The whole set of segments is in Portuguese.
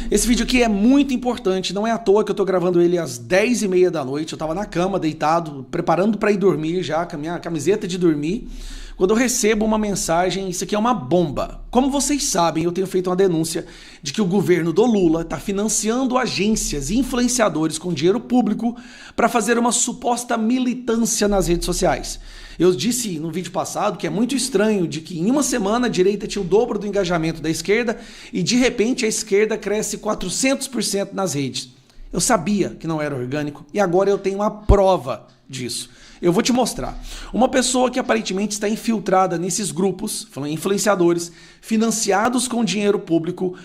Esse vídeo aqui é muito importante, não é à toa que eu tô gravando ele às 10h30 da noite. Eu tava na cama, deitado, preparando para ir dormir já, com a minha camiseta de dormir, quando eu recebo uma mensagem. Isso aqui é uma bomba. Como vocês sabem, eu tenho feito uma denúncia de que o governo do Lula está financiando agências e influenciadores com dinheiro público para fazer uma suposta militância nas redes sociais. Eu disse no vídeo passado que é muito estranho de que em uma semana a direita tinha o dobro do engajamento da esquerda e de repente a esquerda cresce 400% nas redes. Eu sabia que não era orgânico e agora eu tenho uma prova disso. Eu vou te mostrar. Uma pessoa que aparentemente está infiltrada nesses grupos, influenciadores, financiados com dinheiro público,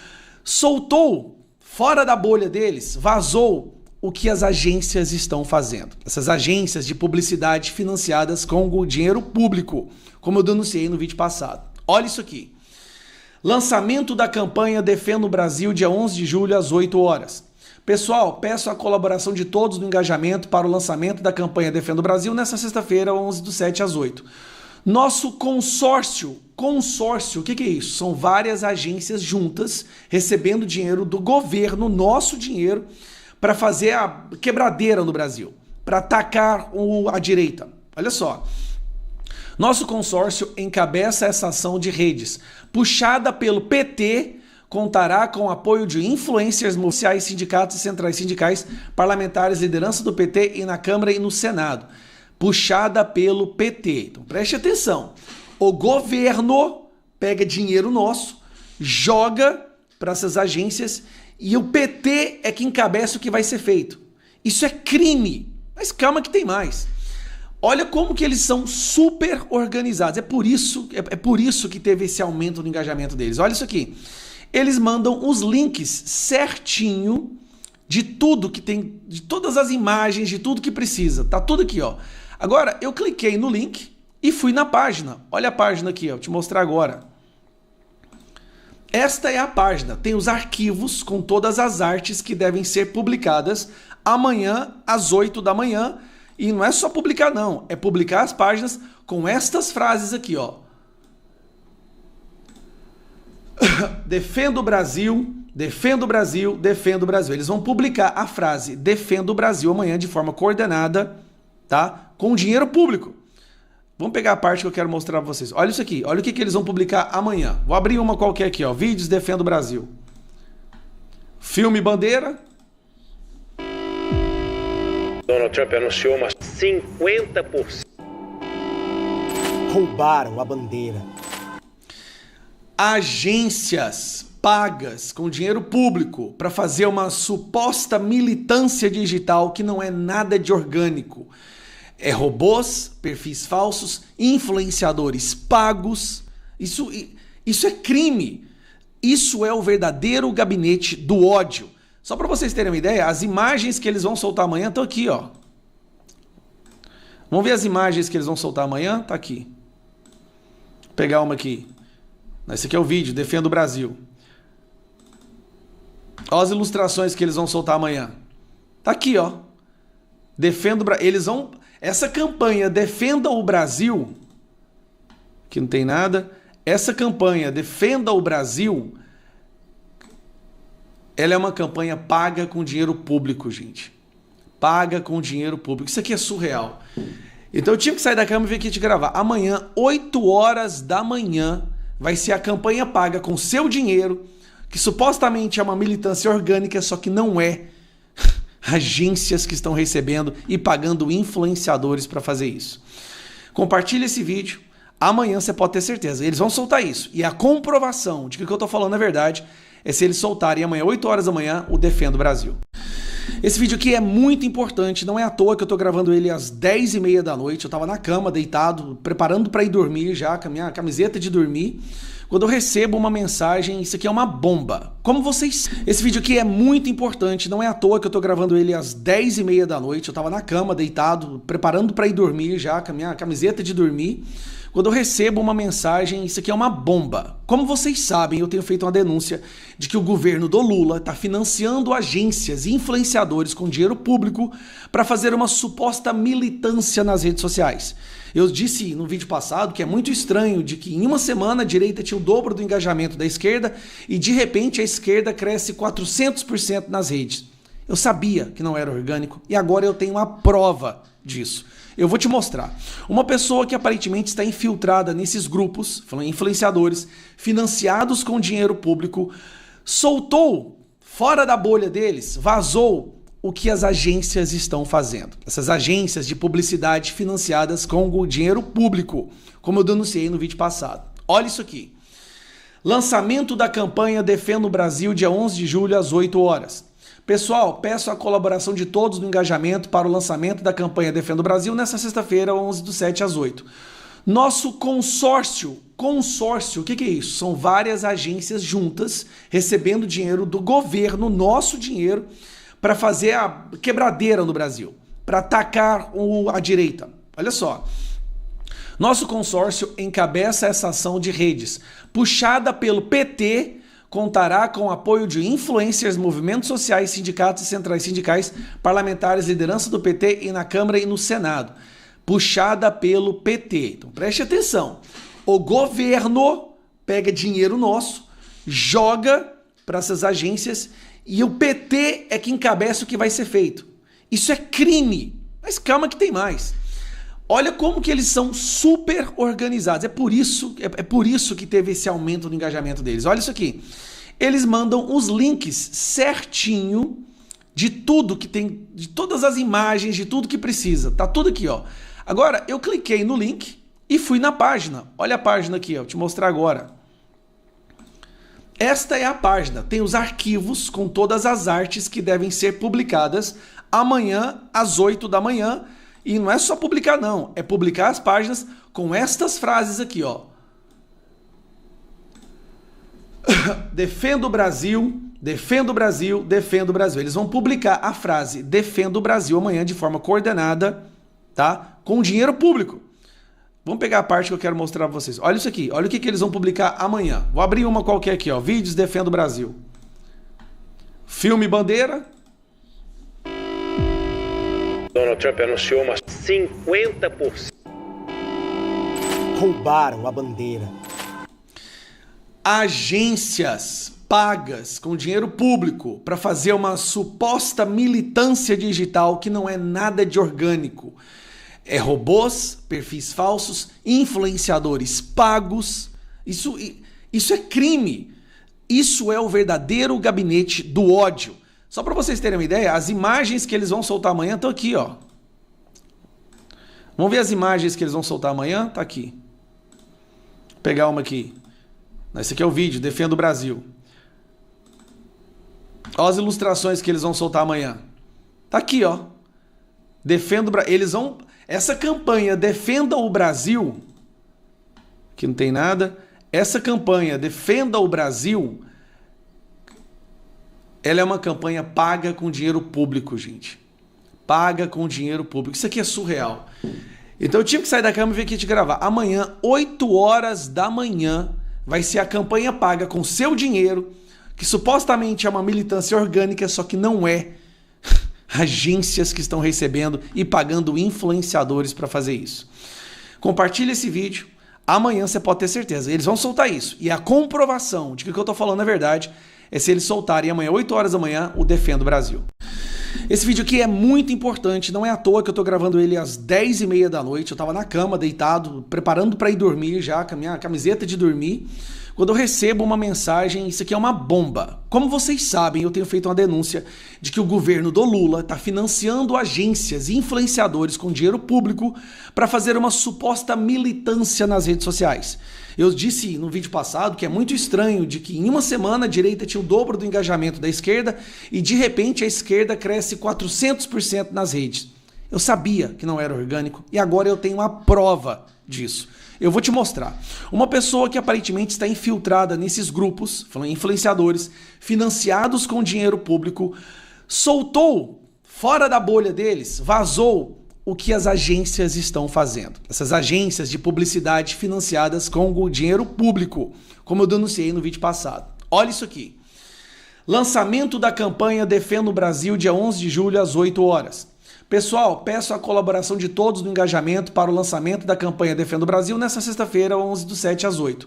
soltou fora da bolha deles, vazou o que as agências estão fazendo. Essas agências de publicidade financiadas com o dinheiro público, como eu denunciei no vídeo passado. Olha isso aqui. Lançamento da campanha Defenda o Brasil, dia 11 de julho, às 8 horas. Pessoal, peço a colaboração de todos no engajamento para o lançamento da campanha Defenda o Brasil nesta sexta-feira, 11/7 às 8. Nosso consórcio, o que é isso? São várias agências juntas recebendo dinheiro do governo, nosso dinheiro, para fazer a quebradeira no Brasil, para atacar a direita. Olha só. Nosso consórcio encabeça essa ação de redes, puxada pelo PT, contará com o apoio de influencers sociais, sindicatos e centrais sindicais, parlamentares, liderança do PT e na Câmara e no Senado. Puxada pelo PT. Então preste atenção. O governo pega dinheiro nosso, joga para essas agências e o PT é que encabeça o que vai ser feito. Isso é crime. Mas calma que tem mais. Olha como que eles são super organizados. É por isso que teve esse aumento no engajamento deles. Olha isso aqui. Eles mandam os links certinho de tudo que tem, de todas as imagens, de tudo que precisa. Tá tudo aqui, ó. Agora, eu cliquei no link e fui na página. Olha a página aqui, ó. Vou te mostrar agora. Esta é a página. Tem os arquivos com todas as artes que devem ser publicadas amanhã, às 8 da manhã. E não é só publicar, não. É publicar as páginas com estas frases aqui, ó. Defenda o Brasil, defenda o Brasil, defenda o Brasil. Eles vão publicar a frase Defenda o Brasil amanhã de forma coordenada, tá? Com dinheiro público. Vamos pegar a parte que eu quero mostrar para vocês. Olha isso aqui, olha o que eles vão publicar amanhã. Vou abrir uma qualquer aqui, ó. Vídeos Defenda o Brasil. Filme Bandeira. Donald Trump anunciou uma 50%. Roubaram a bandeira. Agências pagas com dinheiro público para fazer uma suposta militância digital que não é nada de orgânico. É robôs, perfis falsos, influenciadores pagos. Isso é crime. Isso é o verdadeiro gabinete do ódio. Só para vocês terem uma ideia, as imagens que eles vão soltar amanhã estão aqui, ó. Vamos ver as imagens que eles vão soltar amanhã? Tá aqui. Vou pegar uma aqui. Esse aqui é o vídeo, Defenda o Brasil. Olha as ilustrações que eles vão soltar amanhã. Tá aqui, ó. Defenda o Brasil. Eles vão... Essa campanha Defenda o Brasil, que não tem nada. Essa campanha Defenda o Brasil, ela é uma campanha paga com dinheiro público, gente. Paga com dinheiro público. Isso aqui é surreal. Então eu tive que sair da cama e vir aqui te gravar. Amanhã, 8 horas da manhã, vai ser a campanha paga com seu dinheiro, que supostamente é uma militância orgânica, só que não é. Agências que estão recebendo e pagando influenciadores para fazer isso. Compartilhe esse vídeo. Amanhã você pode ter certeza. Eles vão soltar isso. E a comprovação de que o que eu estou falando é verdade é se eles soltarem amanhã, 8 horas da manhã, o Defenda o Brasil. Esse vídeo aqui é muito importante, não é à toa que eu tô gravando ele às 10h30 da noite. Eu tava na cama, deitado, preparando para ir dormir já, com a minha camiseta de dormir, quando eu recebo uma mensagem. Isso aqui é uma bomba. Como vocês... Esse vídeo aqui é muito importante, não é à toa que eu tô gravando ele às 10h30 da noite. Eu tava na cama, deitado, preparando para ir dormir já, com a minha camiseta de dormir, quando eu recebo uma mensagem. Isso aqui é uma bomba. Como vocês sabem, eu tenho feito uma denúncia de que o governo do Lula está financiando agências e influenciadores com dinheiro público para fazer uma suposta militância nas redes sociais. Eu disse no vídeo passado que é muito estranho de que em uma semana a direita tinha o o dobro do engajamento da esquerda e de repente a esquerda cresce 400% nas redes. Eu sabia que não era orgânico e agora eu tenho uma prova disso. Eu vou te mostrar. Uma pessoa que aparentemente está infiltrada nesses grupos, influenciadores, financiados com dinheiro público, soltou fora da bolha deles, vazou o que as agências estão fazendo. Essas agências de publicidade financiadas com o dinheiro público, como eu denunciei no vídeo passado. Olha isso aqui. Lançamento da campanha Defenda o Brasil, dia 11 de julho, às 8 horas. Pessoal, peço a colaboração de todos no engajamento para o lançamento da campanha Defenda o Brasil nesta sexta-feira, 11 do 7 às 8. Nosso consórcio, o que é isso? São várias agências juntas recebendo dinheiro do governo, nosso dinheiro, para fazer a quebradeira no Brasil, para atacar a direita. Olha só. Nosso consórcio encabeça essa ação de redes, puxada pelo PT, contará com o apoio de influencers, movimentos sociais, sindicatos e centrais sindicais, parlamentares, liderança do PT e na Câmara e no Senado. Puxada pelo PT. Então preste atenção. O governo pega dinheiro nosso, joga para essas agências e o PT é que encabeça o que vai ser feito. Isso é crime. Mas calma que tem mais. Olha como que eles são super organizados. É por isso que teve esse aumento no engajamento deles. Olha isso aqui. Eles mandam os links certinho de tudo que tem, de todas as imagens, de tudo que precisa. Tá tudo aqui, ó. Agora, eu cliquei no link e fui na página. Olha a página aqui, ó. Vou te mostrar agora. Esta é a página. Tem os arquivos com todas as artes que devem ser publicadas amanhã às 8 da manhã. E não é só publicar, não. É publicar as páginas com estas frases aqui, ó. Defenda o Brasil, defenda o Brasil, defenda o Brasil. Eles vão publicar a frase Defenda o Brasil amanhã de forma coordenada, tá? Com dinheiro público. Vamos pegar a parte que eu quero mostrar pra vocês. Olha isso aqui. Olha o que eles vão publicar amanhã. Vou abrir uma qualquer aqui, ó. Vídeos Defenda o Brasil. Filme Bandeira. Donald Trump anunciou uma 50%. Roubaram a bandeira. Agências pagas com dinheiro público para fazer uma suposta militância digital que não é nada de orgânico. É robôs, perfis falsos, influenciadores pagos. Isso é crime. Isso é o verdadeiro gabinete do ódio. Só para vocês terem uma ideia, as imagens que eles vão soltar amanhã estão aqui, ó. Vamos ver as imagens que eles vão soltar amanhã? Tá aqui. Vou pegar uma aqui. Esse aqui é o vídeo, Defenda o Brasil. Olha as ilustrações que eles vão soltar amanhã. Tá aqui, ó. Defenda o Brasil. Eles vão... Essa campanha Defenda o Brasil, que não tem nada. Essa campanha Defenda o Brasil... Ela é uma campanha paga com dinheiro público, gente. Paga com dinheiro público. Isso aqui é surreal. Então eu tive que sair da cama e vir aqui te gravar. Amanhã, 8 horas da manhã, vai ser a campanha paga com seu dinheiro, que supostamente é uma militância orgânica, só que não é. Agências que estão recebendo e pagando influenciadores para fazer isso. Compartilhe esse vídeo. Amanhã você pode ter certeza. Eles vão soltar isso. E a comprovação de que o que eu estou falando é verdade é se eles soltarem amanhã, 8 horas da manhã, o Defenda o Brasil. Esse vídeo aqui é muito importante, não é à toa que eu tô gravando ele às 10h30 da noite. Eu tava na cama, deitado, preparando para ir dormir já, com a minha camiseta de dormir, quando eu recebo uma mensagem, isso aqui é uma bomba. Como vocês sabem, eu tenho feito uma denúncia de que o governo do Lula está financiando agências e influenciadores com dinheiro público para fazer uma suposta militância nas redes sociais. Eu disse no vídeo passado que é muito estranho de que em uma semana a direita tinha o dobro do engajamento da esquerda e de repente a esquerda cresce 400% nas redes. Eu sabia que não era orgânico e agora eu tenho uma prova disso. Eu vou te mostrar. Uma pessoa que aparentemente está infiltrada nesses grupos, influenciadores, financiados com dinheiro público, soltou fora da bolha deles, vazou o que as agências estão fazendo. Essas agências de publicidade financiadas com o dinheiro público, como eu denunciei no vídeo passado. Olha isso aqui. Lançamento da campanha Defenda o Brasil, dia 11 de julho, às 8 horas. Pessoal, peço a colaboração de todos no engajamento para o lançamento da campanha Defenda o Brasil nesta sexta-feira, 11 do 7 às 8.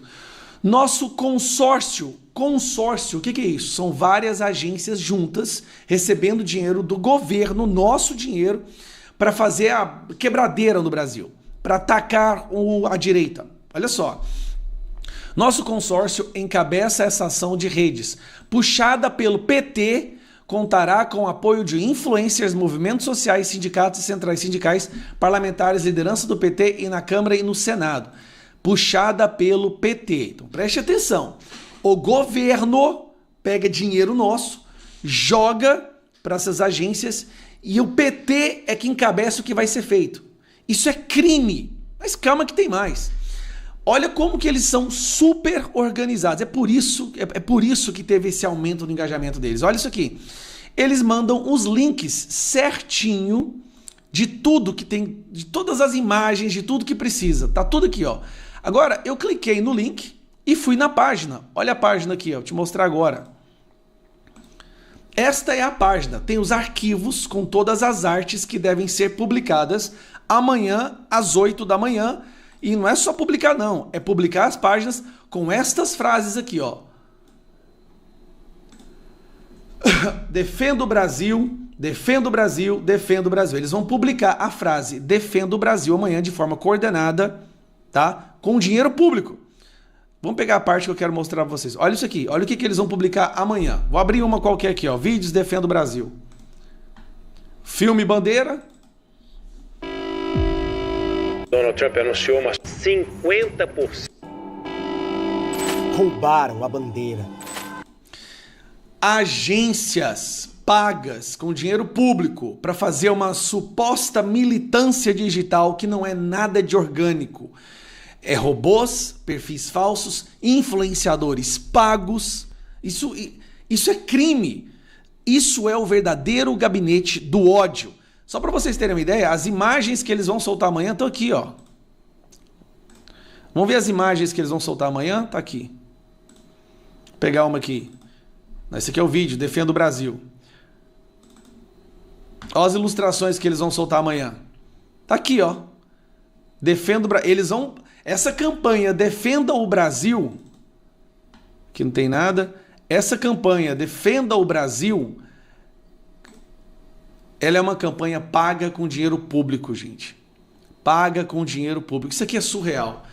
Nosso consórcio, o que é isso? São várias agências juntas recebendo dinheiro do governo, nosso dinheiro, para fazer a quebradeira no Brasil, para atacar a direita. Olha só. Nosso consórcio encabeça essa ação de redes, puxada pelo PT, contará com o apoio de influencers, movimentos sociais, sindicatos e centrais sindicais, parlamentares, liderança do PT e na Câmara e no Senado. Puxada pelo PT. Então preste atenção. O governo pega dinheiro nosso, joga para essas agências e o PT é que encabeça o que vai ser feito. Isso é crime. Mas calma que tem mais. Olha como que eles são super organizados. É por isso que teve esse aumento no engajamento deles. Olha isso aqui. Eles mandam os links certinho de tudo que tem, de todas as imagens, de tudo que precisa. Tá tudo aqui, ó. Agora, eu cliquei no link e fui na página. Olha a página aqui, ó. Vou te mostrar agora. Esta é a página. Tem os arquivos com todas as artes que devem ser publicadas amanhã às 8 da manhã. E não é só publicar não, é publicar as páginas com estas frases aqui, ó. Defenda o Brasil, defenda o Brasil, defenda o Brasil. Eles vão publicar a frase defenda o Brasil amanhã de forma coordenada, tá? Com dinheiro público. Vamos pegar a parte que eu quero mostrar pra vocês. Olha isso aqui, olha o que eles vão publicar amanhã. Vou abrir uma qualquer aqui, ó. Vídeos defenda o Brasil. Filme bandeira. Donald Trump anunciou uma 50%. Roubaram a bandeira. Agências pagas com dinheiro público para fazer uma suposta militância digital que não é nada de orgânico. É robôs, perfis falsos, influenciadores pagos. Isso é crime. Isso é o verdadeiro gabinete do ódio. Só para vocês terem uma ideia, as imagens que eles vão soltar amanhã estão aqui, ó. Vamos ver as imagens que eles vão soltar amanhã? Tá aqui. Vou pegar uma aqui. Esse aqui é o vídeo, Defenda o Brasil. Olha as ilustrações que eles vão soltar amanhã. Tá aqui, ó. Defenda o Brasil. Eles vão... Essa campanha Defenda o Brasil, que não tem nada. Essa campanha Defenda o Brasil... Ela é uma campanha paga com dinheiro público, gente. Paga com dinheiro público. Isso aqui é surreal.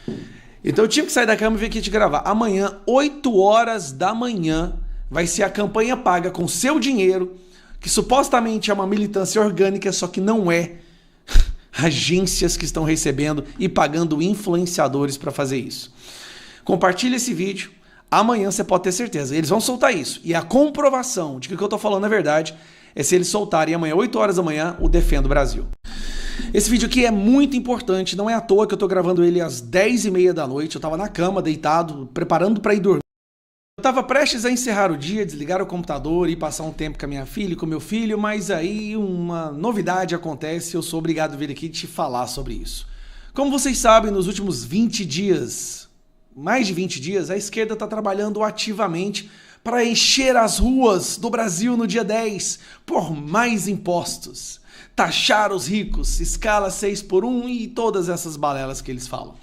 Então eu tive que sair da cama e vir aqui te gravar. Amanhã, 8 horas da manhã, vai ser a campanha paga com seu dinheiro, que supostamente é uma militância orgânica, só que não é. Agências que estão recebendo e pagando influenciadores para fazer isso. Compartilhe esse vídeo. Amanhã você pode ter certeza. Eles vão soltar isso. E a comprovação de que o que eu estou falando é verdade é se eles soltarem amanhã, 8 horas da manhã, o Defenda o Brasil. Esse vídeo aqui é muito importante, não é à toa que eu tô gravando ele às 10h30 da noite, eu tava na cama, deitado, preparando para ir dormir. Eu tava prestes a encerrar o dia, desligar o computador e passar um tempo com a minha filha e com meu filho, mas aí uma novidade acontece e eu sou obrigado a vir aqui te falar sobre isso. Como vocês sabem, nos últimos 20 dias, mais de 20 dias, a esquerda tá trabalhando ativamente para encher as ruas do Brasil no dia 10 por mais impostos, taxar os ricos, escala 6x1 e todas essas balelas que eles falam.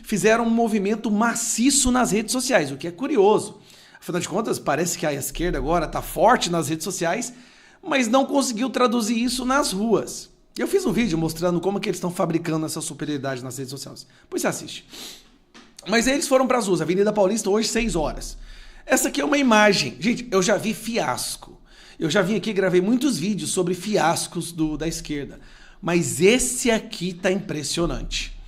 Fizeram um movimento maciço nas redes sociais, o que é curioso. Afinal de contas, parece que a esquerda agora está forte nas redes sociais, mas não conseguiu traduzir isso nas ruas. Eu fiz um vídeo mostrando como que eles estão fabricando essa superioridade nas redes sociais. Pois você assiste. Mas eles foram para as ruas, Avenida Paulista, hoje 6 horas. Essa aqui é uma imagem. Gente, eu já vi fiasco. Eu já vim aqui e gravei muitos vídeos sobre fiascos da esquerda. Mas esse aqui tá impressionante.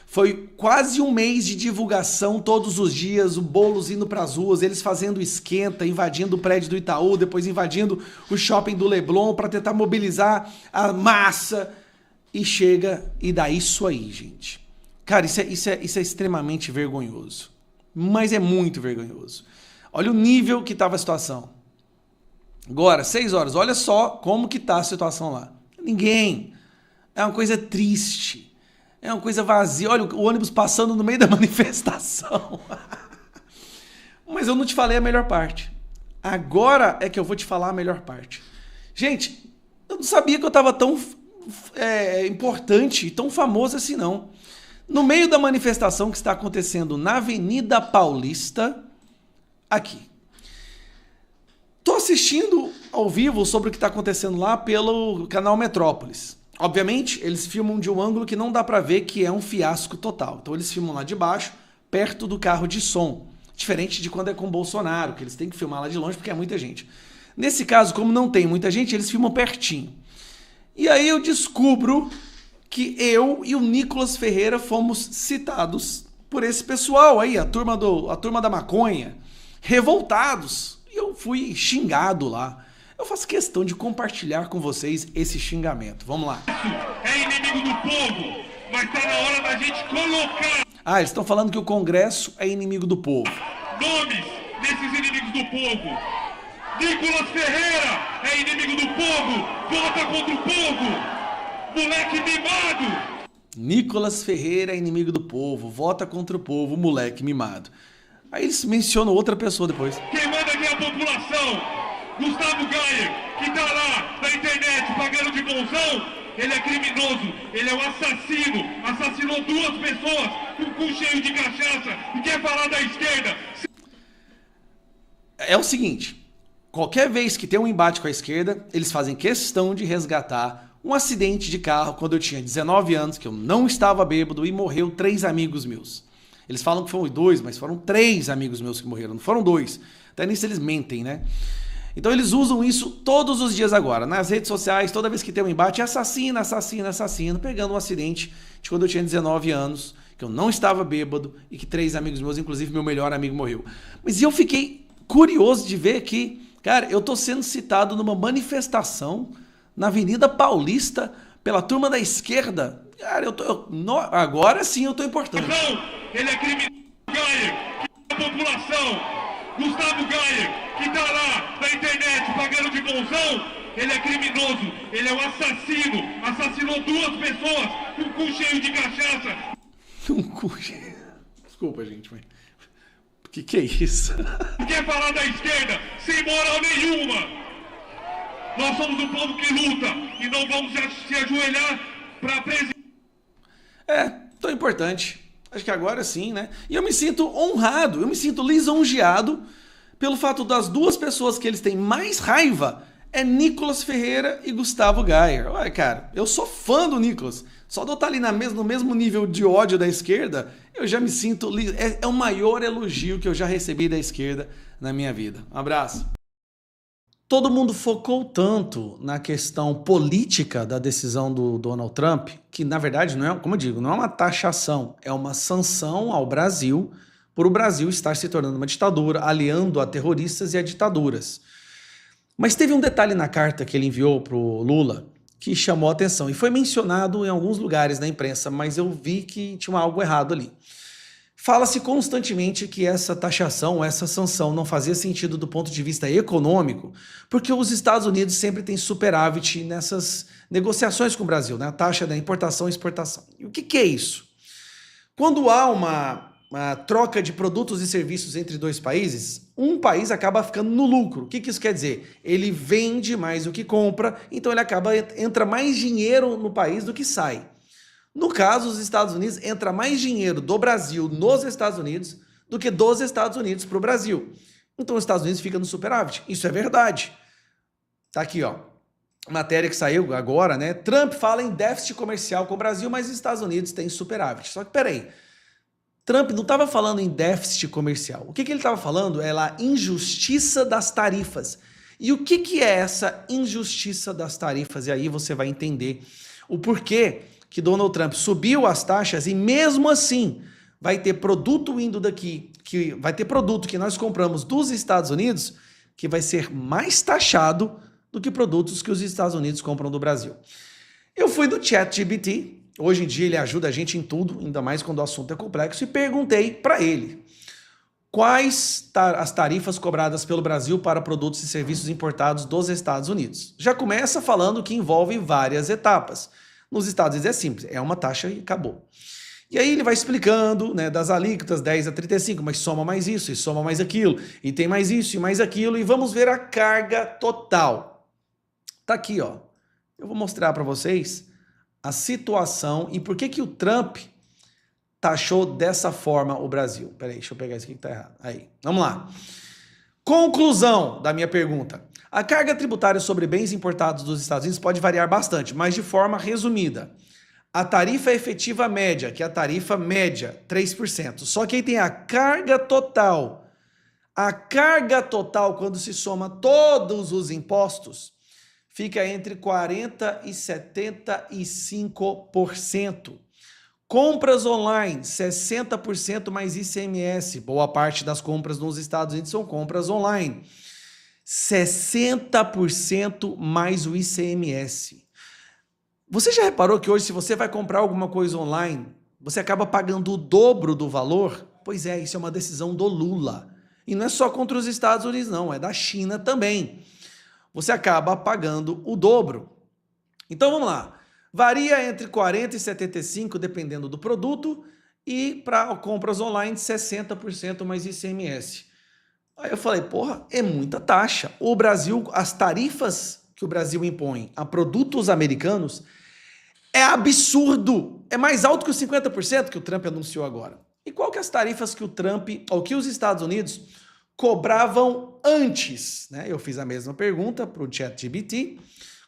Foi quase um mês de divulgação todos os dias, o Boulos indo para as ruas, eles fazendo esquenta, invadindo o prédio do Itaú, depois invadindo o shopping do Leblon para tentar mobilizar a massa. E chega e dá isso aí, gente. Cara, isso é extremamente vergonhoso. Mas é muito vergonhoso. Olha o nível que estava a situação. Agora, 6 horas, olha só como que está a situação lá. Ninguém. É uma coisa triste. É uma coisa vazia. Olha o ônibus passando no meio da manifestação. Mas eu não te falei a melhor parte. Agora é que eu vou te falar a melhor parte. Gente, eu não sabia que eu estava tão importante e tão famoso assim, não. No meio da manifestação que está acontecendo na Avenida Paulista, aqui. Tô assistindo ao vivo sobre o que está acontecendo lá pelo canal Metrópolis. Obviamente, eles filmam de um ângulo que não dá para ver, que é um fiasco total. Então eles filmam lá de baixo, perto do carro de som. Diferente de quando é com o Bolsonaro, que eles têm que filmar lá de longe porque é muita gente. Nesse caso, como não tem muita gente, eles filmam pertinho. E aí eu descubro que eu e o Nicolas Ferreira fomos citados por esse pessoal aí, a turma da maconha, revoltados. E eu fui xingado lá. Eu faço questão de compartilhar com vocês esse xingamento. Vamos lá. É inimigo do povo, mas tá na hora da gente colocar... Ah, eles estão falando que o Congresso é inimigo do povo. Nomes desses inimigos do povo. Nicolas Ferreira é inimigo do povo, vota contra o povo, moleque mimado. Nicolas Ferreira é inimigo do povo, vota contra o povo, moleque mimado. Aí eles mencionam outra pessoa depois. Quem manda aqui é a população. Gustavo Gayer, que tá lá na internet pagando de bonzão, ele é criminoso, ele é um assassino, assassinou 2 pessoas com o cu cheio de cachaça e quer falar da esquerda. É o seguinte, qualquer vez que tem um embate com a esquerda, eles fazem questão de resgatar um acidente de carro quando eu tinha 19 anos, que eu não estava bêbado e morreu 3 amigos meus. Eles falam que foram 2, mas foram 3 amigos meus que morreram, não foram 2. Até nisso eles mentem, né? Então eles usam isso todos os dias agora, nas redes sociais, toda vez que tem um embate, assassina, assassina, assassina, pegando um acidente de quando eu tinha 19 anos, que eu não estava bêbado e que 3 amigos meus, inclusive meu melhor amigo, morreu. Mas eu fiquei curioso de ver que, cara, eu tô sendo citado numa manifestação na Avenida Paulista pela turma da esquerda. Cara, agora sim eu tô importante. Ele é criminoso, Gayer, que é a população. Gustavo Gayer, que tá lá na internet pagando de bonzão, ele é criminoso, ele é um assassino, assassinou 2 pessoas com o cu cheio de cachaça. Um cu cheio... Desculpa, gente, mas... Que é isso? Quer falar da esquerda sem moral nenhuma. Nós somos um povo que luta e não vamos se ajoelhar pra presidente. É, tão importante. Acho que agora sim, né? E eu me sinto honrado, eu me sinto lisonjeado pelo fato das 2 pessoas que eles têm mais raiva é Nicolas Ferreira e Gustavo Gayer. Olha, cara, eu sou fã do Nicolas. Só de eu estar ali no mesmo nível de ódio da esquerda, eu já me sinto... É o maior elogio que eu já recebi da esquerda na minha vida. Um abraço. Todo mundo focou tanto na questão política da decisão do Donald Trump, que na verdade não é, como eu digo, não é uma taxação, é uma sanção ao Brasil por o Brasil estar se tornando uma ditadura, aliando a terroristas e a ditaduras. Mas teve um detalhe na carta que ele enviou para o Lula que chamou a atenção e foi mencionado em alguns lugares da imprensa, mas eu vi que tinha algo errado ali. Fala-se constantemente que essa taxação, essa sanção não fazia sentido do ponto de vista econômico, porque os Estados Unidos sempre têm superávit nessas negociações com o Brasil, né? A taxa da importação e exportação. E o que é isso? Quando há uma troca de produtos e serviços entre 2 países, um país acaba ficando no lucro. O que isso quer dizer? Ele vende mais do que compra, então entra mais dinheiro no país do que sai. No caso, os Estados Unidos, entra mais dinheiro do Brasil nos Estados Unidos do que dos Estados Unidos para o Brasil. Então os Estados Unidos ficam no superávit. Isso é verdade. Tá aqui, ó. Matéria que saiu agora, né? Trump fala em déficit comercial com o Brasil, mas os Estados Unidos têm superávit. Só que, peraí, Trump não estava falando em déficit comercial. O que ele estava falando é a injustiça das tarifas. E o que é essa injustiça das tarifas? E aí você vai entender o porquê que Donald Trump subiu as taxas e mesmo assim vai ter produto indo daqui, que vai ter produto que nós compramos dos Estados Unidos que vai ser mais taxado do que produtos que os Estados Unidos compram do Brasil. Eu fui no ChatGPT, hoje em dia ele ajuda a gente em tudo, ainda mais quando o assunto é complexo, e perguntei para ele quais as tarifas cobradas pelo Brasil para produtos e serviços importados dos Estados Unidos. Já começa falando que envolve várias etapas. Nos Estados Unidos é simples, é uma taxa e acabou. E aí ele vai explicando, né, das alíquotas 10 a 35, mas soma mais isso, e soma mais aquilo, e tem mais isso e mais aquilo, e vamos ver a carga total. Tá aqui, ó. Eu vou mostrar para vocês a situação e por que o Trump taxou dessa forma o Brasil. Peraí, deixa eu pegar isso aqui que tá errado. Aí, vamos lá. Conclusão da minha pergunta. A carga tributária sobre bens importados dos Estados Unidos pode variar bastante, mas de forma resumida. A tarifa efetiva média, que é a tarifa média, 3%. Só que aí tem a carga total. A carga total, quando se soma todos os impostos, fica entre 40% e 75%. Compras online, 60% mais ICMS. Boa parte das compras nos Estados Unidos são compras online. 60% mais o ICMS. Você já reparou que hoje, se você vai comprar alguma coisa online, você acaba pagando o dobro do valor? Pois é, isso é uma decisão do Lula. E não é só contra os Estados Unidos, não, é da China também. Você acaba pagando o dobro. Então vamos lá. Varia entre 40% e 75%, dependendo do produto, e para compras online, 60% mais ICMS. Aí eu falei, porra, é muita taxa. O Brasil, as tarifas que o Brasil impõe a produtos americanos é absurdo. É mais alto que os 50% que o Trump anunciou agora. E qual que é as tarifas que o Trump, ou que os Estados Unidos cobravam antes? Né? Eu fiz a mesma pergunta para o ChatGPT.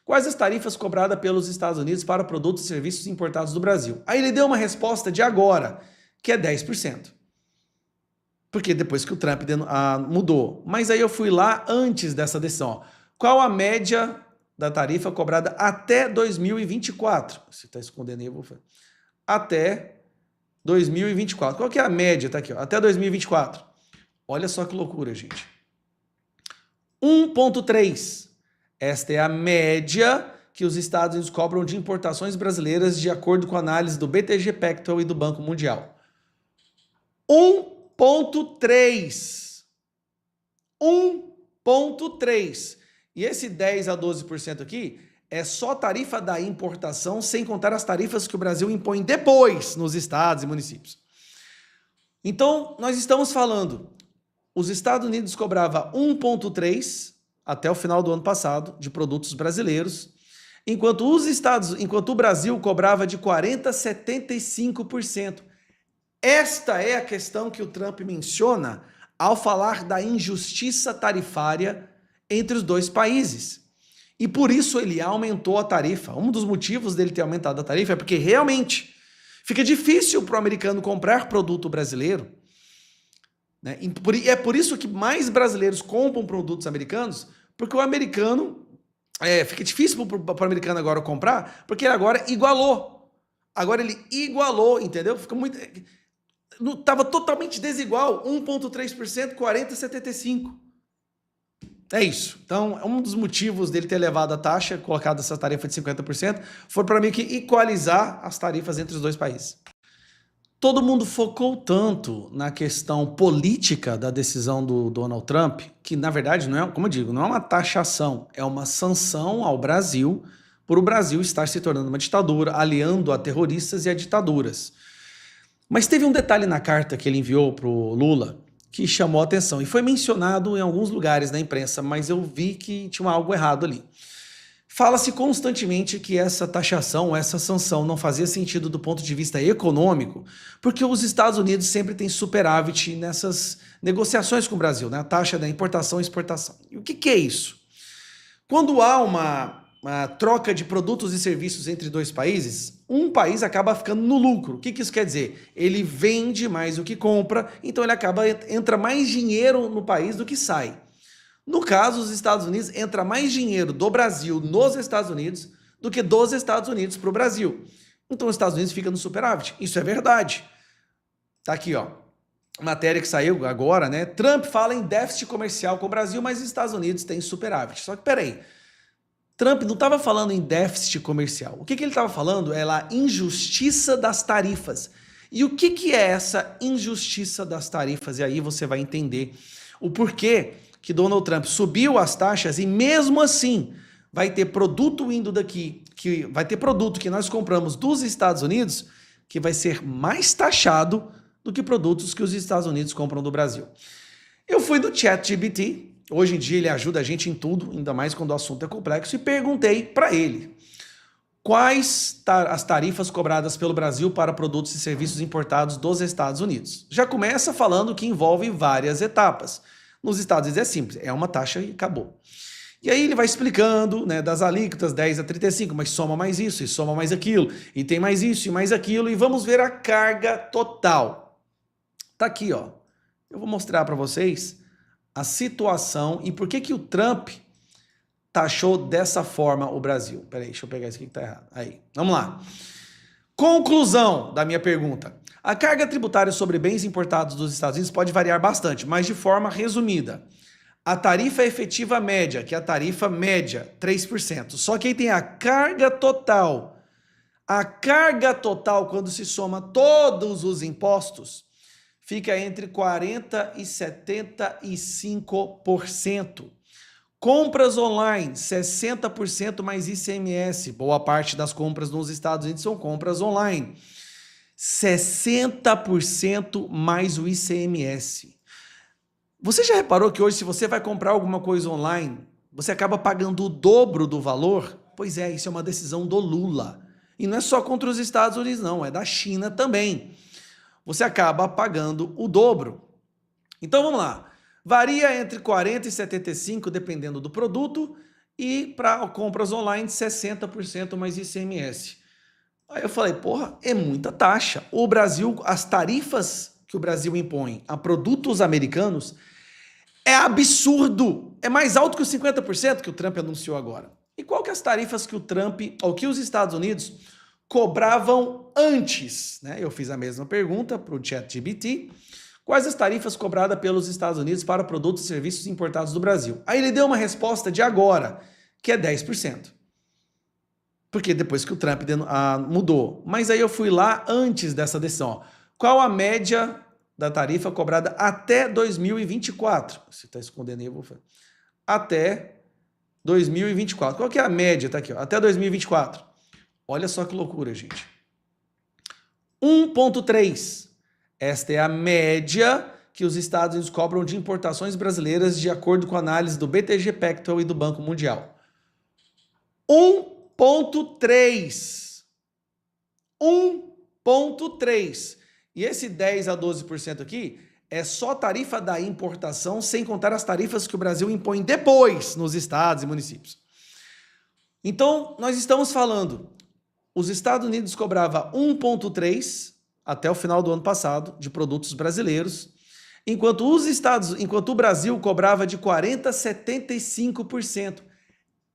Quais as tarifas cobradas pelos Estados Unidos para produtos e serviços importados do Brasil? Aí ele deu uma resposta de agora, que é 10%. Porque depois que o Trump mudou. Mas aí eu fui lá antes dessa decisão. Ó. Qual a média da tarifa cobrada até 2024? Se está escondendo aí, eu vou fazer. Até 2024. Qual que é a média? Tá aqui, ó. Até 2024. Olha só que loucura, gente. 1,3. Esta é a média que os Estados Unidos cobram de importações brasileiras de acordo com a análise do BTG Pactual e do Banco Mundial. 1,3. 1,3. E esse 10% a 12% aqui é só tarifa da importação, sem contar as tarifas que o Brasil impõe depois nos estados e municípios. Então, nós estamos falando, os Estados Unidos cobrava 1,3% até o final do ano passado, de produtos brasileiros, enquanto o Brasil cobrava de 40% a 75%. Esta é a questão que o Trump menciona ao falar da injustiça tarifária entre os dois países. E por isso ele aumentou a tarifa. Um dos motivos dele ter aumentado a tarifa é porque realmente fica difícil para o americano comprar produto brasileiro. Né? É por isso que mais brasileiros compram produtos americanos, porque o americano, fica difícil para o americano agora comprar, porque ele agora igualou. Agora ele igualou, entendeu? Fica muito... Estava totalmente desigual, 1,3%, 40% a 75%. É isso. Então, um dos motivos dele ter elevado a taxa, colocado essa tarifa de 50%, foi para meio que equalizar as tarifas entre os dois países. Todo mundo focou tanto na questão política da decisão do Donald Trump, que na verdade não é, como eu digo, não é uma taxação, é uma sanção ao Brasil, por o Brasil estar se tornando uma ditadura, aliando a terroristas e a ditaduras. Mas teve um detalhe na carta que ele enviou para o Lula que chamou a atenção, e foi mencionado em alguns lugares na imprensa, mas eu vi que tinha algo errado ali. Fala-se constantemente que essa taxação, essa sanção não fazia sentido do ponto de vista econômico, porque os Estados Unidos sempre têm superávit nessas negociações com o Brasil, né? A taxa da importação e exportação. E o que é isso? Quando há uma troca de produtos e serviços entre dois países, um país acaba ficando no lucro. O que isso quer dizer? Ele vende mais do que compra, então entra mais dinheiro no país do que sai. No caso, os Estados Unidos, entra mais dinheiro do Brasil nos Estados Unidos do que dos Estados Unidos para o Brasil. Então, os Estados Unidos ficam no superávit. Isso é verdade. Tá aqui, ó. Matéria que saiu agora, né? Trump fala em déficit comercial com o Brasil, mas os Estados Unidos têm superávit. Só que, peraí. Trump não estava falando em déficit comercial. O que ele estava falando é a injustiça das tarifas. E o que é essa injustiça das tarifas? E aí você vai entender o porquê que Donald Trump subiu as taxas e mesmo assim vai ter produto indo daqui, que vai ter produto que nós compramos dos Estados Unidos que vai ser mais taxado do que produtos que os Estados Unidos compram do Brasil. Eu fui do ChatGPT, hoje em dia ele ajuda a gente em tudo, ainda mais quando o assunto é complexo, e perguntei para ele Quais as tarifas cobradas pelo Brasil para produtos e serviços importados dos Estados Unidos? Já começa falando que envolve várias etapas. Nos Estados Unidos é simples, é uma taxa e acabou. E aí ele vai explicando, né, das alíquotas 10 a 35, mas soma mais isso, e soma mais aquilo, e tem mais isso e mais aquilo, e vamos ver a carga total. Tá aqui, ó. Eu vou mostrar para vocês a situação e por que o Trump taxou dessa forma o Brasil. Peraí, deixa eu pegar isso aqui que tá errado. Aí, vamos lá. Conclusão da minha pergunta. A carga tributária sobre bens importados dos Estados Unidos pode variar bastante, mas de forma resumida. A tarifa efetiva média, que é a tarifa média, 3%. Só que aí tem a carga total. A carga total, quando se soma todos os impostos, fica entre 40% e 75%. Compras online, 60% mais ICMS. Boa parte das compras nos Estados Unidos são compras online. 60% mais o ICMS. Você já reparou que hoje, se você vai comprar alguma coisa online, você acaba pagando o dobro do valor? Pois é, isso é uma decisão do Lula. E não é só contra os Estados Unidos, não, é da China também. Você acaba pagando o dobro. Então vamos lá. Varia entre 40% e 75%, dependendo do produto, e para compras online, 60% mais ICMS. Aí eu falei, porra, é muita taxa. O Brasil, as tarifas que o Brasil impõe a produtos americanos é absurdo. É mais alto que os 50% que o Trump anunciou agora. E qual que é as tarifas que o Trump, ou que os Estados Unidos cobravam antes? Né? Eu fiz a mesma pergunta para o ChatGPT. Quais as tarifas cobradas pelos Estados Unidos para produtos e serviços importados do Brasil? Aí ele deu uma resposta de agora, que é 10%. Porque depois que o Trump mudou. Mas aí eu fui lá antes dessa decisão. Ó. Qual a média da tarifa cobrada até 2024? Se está escondendo aí, eu vou fazer. Até 2024. Qual que é a média? Tá aqui, ó. Até 2024. Olha só que loucura, gente. 1,3%. Esta é a média que os Estados Unidos cobram de importações brasileiras de acordo com a análise do BTG Pactual e do Banco Mundial. 1,3%. 1,3%. E esse 10% a 12% aqui é só tarifa da importação, sem contar as tarifas que o Brasil impõe depois nos estados e municípios. Então, nós estamos falando, os Estados Unidos cobrava 1,3% até o final do ano passado, de produtos brasileiros, enquanto o Brasil cobrava de 40% a 75%.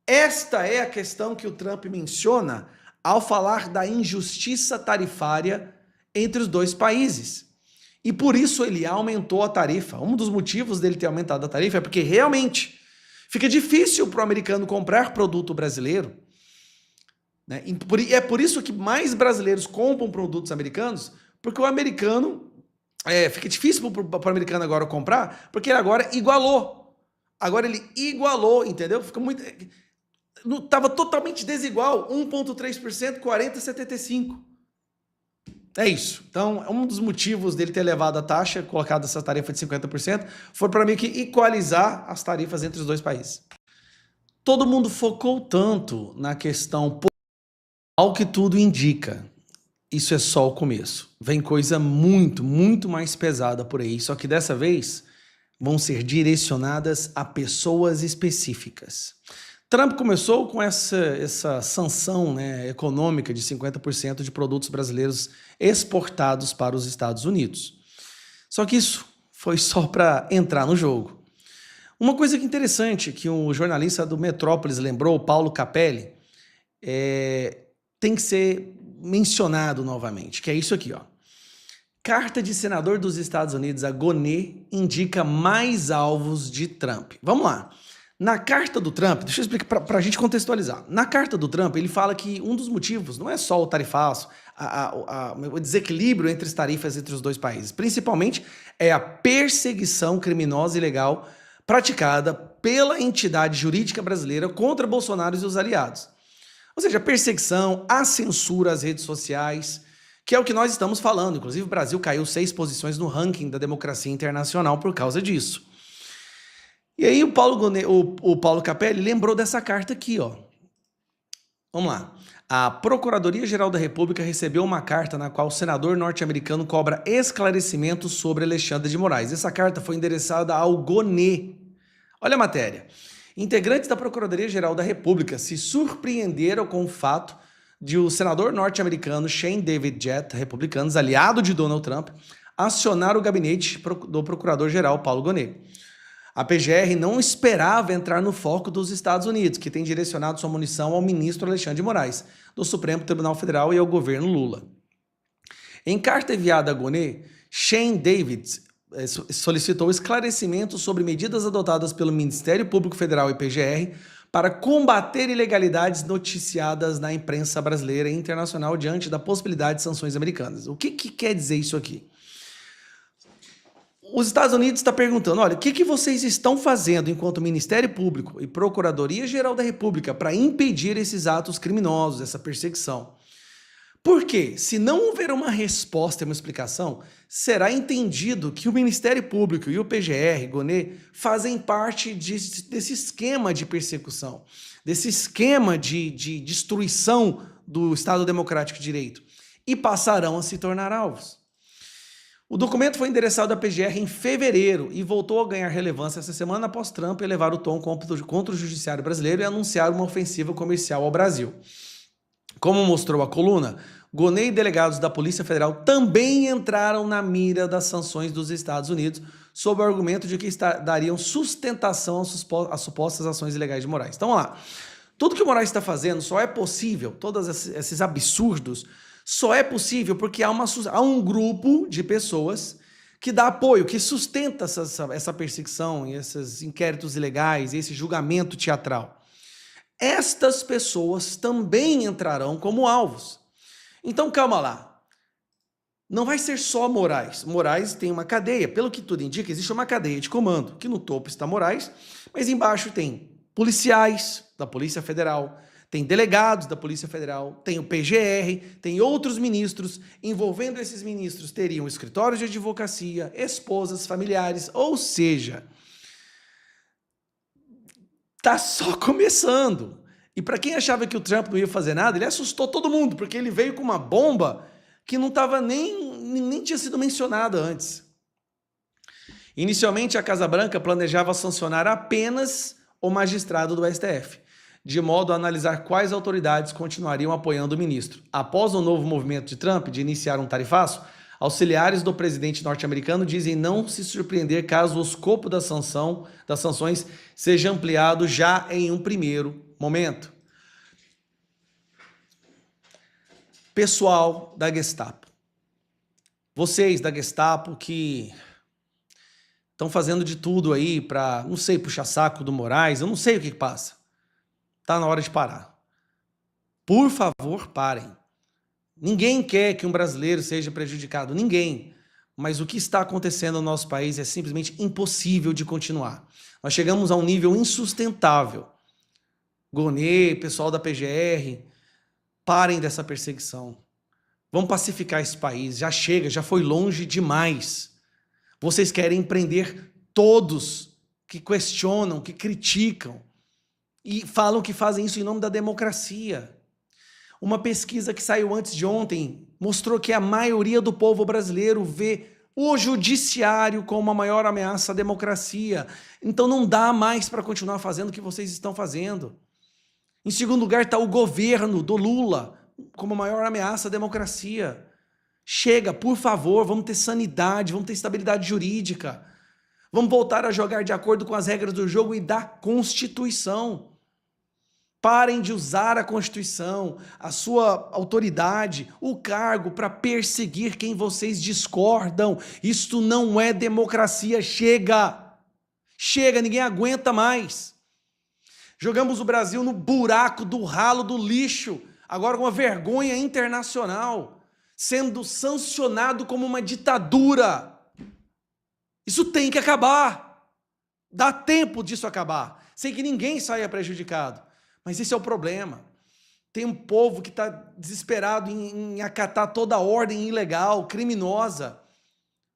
Esta é a questão que o Trump menciona ao falar da injustiça tarifária entre os dois países. E por isso ele aumentou a tarifa. Um dos motivos dele ter aumentado a tarifa é porque realmente fica difícil para o americano comprar produto brasileiro. Né? É por isso que mais brasileiros compram produtos americanos, porque o americano, fica difícil para o americano agora comprar, porque ele agora igualou. Agora ele igualou, entendeu? Fica muito... Estava totalmente desigual, 1,3%, 40% a 75%. É isso. Então, um dos motivos dele ter elevado a taxa, colocado essa tarifa de 50%, foi para meio que equalizar as tarifas entre os dois países. Todo mundo focou tanto na questão... Ao que tudo indica, isso é só o começo. Vem coisa muito, muito mais pesada por aí, só que dessa vez vão ser direcionadas a pessoas específicas. Trump começou com essa sanção, né, econômica de 50% de produtos brasileiros exportados para os Estados Unidos. Só que isso foi só para entrar no jogo. Uma coisa que interessante que um jornalista do Metrópolis lembrou, o Paulo Capelli, tem que ser mencionado novamente, que é isso aqui, ó. Carta de senador dos Estados Unidos a Gonê indica mais alvos de Trump. Vamos lá. Na carta do Trump, deixa eu explicar para a gente contextualizar. Na carta do Trump, ele fala que um dos motivos não é só o tarifaço, o desequilíbrio entre as tarifas entre os dois países. Principalmente é a perseguição criminosa e ilegal praticada pela entidade jurídica brasileira contra Bolsonaro e os aliados. Ou seja, a perseguição, a censura às redes sociais, que é o que nós estamos falando. Inclusive, o Brasil caiu 6 posições no ranking da democracia internacional por causa disso. E aí o Paulo Capelli lembrou dessa carta aqui, ó. Vamos lá. A Procuradoria-Geral da República recebeu uma carta na qual o senador norte-americano cobra esclarecimentos sobre Alexandre de Moraes. Essa carta foi endereçada ao Gonê. Olha a matéria. Integrantes da Procuradoria-Geral da República se surpreenderam com o fato de o senador norte-americano Shane David Jett, republicanos, aliado de Donald Trump, acionar o gabinete do procurador-geral Paulo Gonê. A PGR não esperava entrar no foco dos Estados Unidos, que tem direcionado sua munição ao ministro Alexandre de Moraes, do Supremo Tribunal Federal e ao governo Lula. Em carta enviada a Gonê, Shane David solicitou esclarecimentos sobre medidas adotadas pelo Ministério Público Federal e PGR para combater ilegalidades noticiadas na imprensa brasileira e internacional diante da possibilidade de sanções americanas. O que quer dizer isso aqui? Os Estados Unidos está perguntando, olha, o que vocês estão fazendo enquanto Ministério Público e Procuradoria-Geral da República para impedir esses atos criminosos, essa perseguição? Por quê? Se não houver uma resposta e uma explicação, será entendido que o Ministério Público e o PGR, Gonê, fazem parte desse esquema de persecução, desse esquema de destruição do Estado Democrático de Direito e passarão a se tornar alvos. O documento foi endereçado à PGR em fevereiro e voltou a ganhar relevância essa semana após Trump elevar o tom contra o judiciário brasileiro e anunciar uma ofensiva comercial ao Brasil. Como mostrou a coluna, Gonê e delegados da Polícia Federal também entraram na mira das sanções dos Estados Unidos sob o argumento de que dariam sustentação às supostas ações ilegais de Moraes. Então, vamos lá. Tudo que o Moraes está fazendo só é possível, todos esses absurdos, só é possível porque há um grupo de pessoas que dá apoio, que sustenta essa perseguição e esses inquéritos ilegais, esse julgamento teatral. Estas pessoas também entrarão como alvos. Então, calma lá. Não vai ser só Moraes. Moraes tem uma cadeia. Pelo que tudo indica, existe uma cadeia de comando, que no topo está Moraes, mas embaixo tem policiais da Polícia Federal, tem delegados da Polícia Federal, tem o PGR, tem outros ministros. Envolvendo esses ministros teriam escritórios de advocacia, esposas, familiares, ou seja, tá só começando. E para quem achava que o Trump não ia fazer nada, ele assustou todo mundo, porque ele veio com uma bomba que não estava nem tinha sido mencionada antes. Inicialmente, a Casa Branca planejava sancionar apenas o magistrado do STF, de modo a analisar quais autoridades continuariam apoiando o ministro. Após o novo movimento de Trump de iniciar um tarifaço, auxiliares do presidente norte-americano dizem não se surpreender caso o escopo das sanções seja ampliado já em um primeiro momento. Pessoal da Gestapo, vocês da Gestapo que estão fazendo de tudo aí para, não sei, puxar saco do Moraes, eu não sei o que passa. Tá na hora de parar. Por favor, parem. Ninguém quer que um brasileiro seja prejudicado, ninguém. Mas o que está acontecendo no nosso país é simplesmente impossível de continuar. Nós chegamos a um nível insustentável. Gonê, pessoal da PGR, parem dessa perseguição. Vamos pacificar esse país. Já chega, já foi longe demais. Vocês querem prender todos que questionam, que criticam e falam que fazem isso em nome da democracia. Uma pesquisa que saiu antes de ontem mostrou que a maioria do povo brasileiro vê o judiciário como a maior ameaça à democracia. Então não dá mais para continuar fazendo o que vocês estão fazendo. Em segundo lugar está o governo do Lula como a maior ameaça à democracia. Chega, por favor, vamos ter sanidade, vamos ter estabilidade jurídica. Vamos voltar a jogar de acordo com as regras do jogo e da Constituição. Parem de usar a Constituição, a sua autoridade, o cargo para perseguir quem vocês discordam. Isto não é democracia. Chega! Chega, ninguém aguenta mais. Jogamos o Brasil no buraco do ralo do lixo, agora com uma vergonha internacional, sendo sancionado como uma ditadura. Isso tem que acabar. Dá tempo disso acabar, sem que ninguém saia prejudicado. Mas esse é o problema. Tem um povo que está desesperado em acatar toda a ordem ilegal, criminosa.